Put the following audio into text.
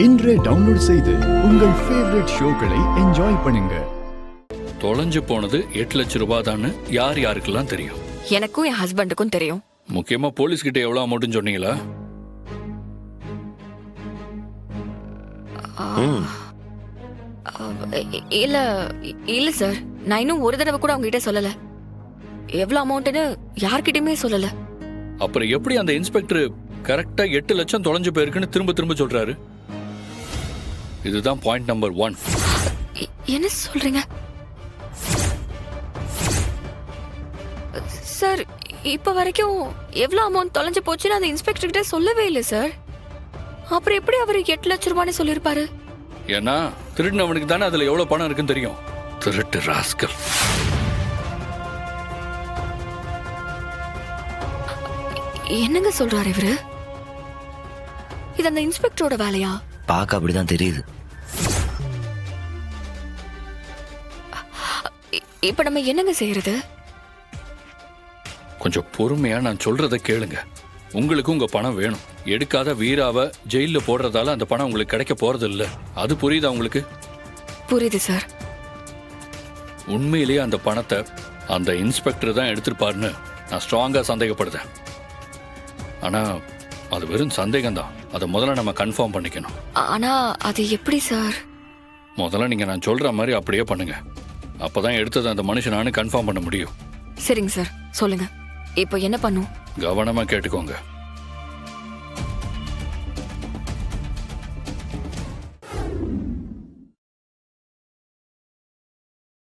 இன்றே டவுன்லோட் செய்து உங்கள் ஃபேவரட் ஷோக்களை என்ஜாய் பண்ணுங்க. தொலைஞ்சு போனது 8 லட்சம் ரூபாய் தான்னு யார் யாருக்கெல்லாம் தெரியும்? எனக்கும் என் ஹஸ்பண்டுக்கும் தெரியும். முக்கியமா போலீஸ் கிட்ட எவ்வளவு அமௌண்ட்னு சொன்னீங்களா? இல்ல இல்ல சார், நான் இன்னும் ஒரு தடவை கூட அவங்க கிட்ட சொல்லல. எவ்வளவு அமௌண்ட்னு யார்கிட்டயுமே சொல்லல. அப்புறம் எப்படி அந்த இன்ஸ்பெக்டர் கரெக்டா 8 லட்சம் தொலைஞ்சு போயிருக்குன்னு திரும்ப திரும்ப சொல்றாரு? இதுதான் பாயிண்ட் நம்பர் 1. என்ன சொல்றீங்க சார்? இப்ப வரைக்கும் எவ்வளவு அமௌண்ட் தொலைஞ்சு போச்சுன்னு அந்த இன்ஸ்பெக்டர் கிட்ட சொல்லவே இல்லை சார். அப்புறம் எப்படி அவரு 8 லட்சம் ரூபான்னு சொல்லிருப்பாரு? ஏன்னா திருடினவனுக்கு தானே அதுல எவ்வளவு பணம் இருக்குன்னு தெரியும். திருட்டு ராஸ்கல். என்னங்க சொல்றாரு இவரு? இது அந்த இன்ஸ்பெக்டரோட வேலையா? பார்க்க அப்படிதான் தெரியுது. இப்ப நம்ம என்னங்க செய்யறது? கொஞ்சம் பொறுமையா நான் சொல்றத கேளுங்க. உங்களுக்கு உங்க பணம் வேணும். எடுக்காத வீராவை ஜெயில போடுறதால அந்த பணம் உங்களுக்கு கிடைக்க போறது இல்ல. அது புரியுதா உங்களுக்கு? புரியுது சார். உண்மையிலேயே அந்த பணத்தை அந்த இன்ஸ்பெக்டர் தான் எடுத்திருப்பாருன்னு நான் ஸ்ட்ராங்கா சந்தேகப்படுறேன். ஆனா அது வெறும் சந்தேகம்தான். அதை முதல்ல நம்ம கன்ஃபார்ம் பண்ணிக்கணும். ஆனா அது எப்படி சார்? முதல்ல நீங்க நான் சொல்ற மாதிரி அப்படியே பண்ணுங்க. அப்பதான் எடுத்தது அந்த மனுஷனானு கன்ஃபார்ம் பண்ண முடியும். சரிங்க சார், சொல்லுங்க. இப்போ என்ன பண்ணும்? கவனமா கேட்டுக்கோங்க.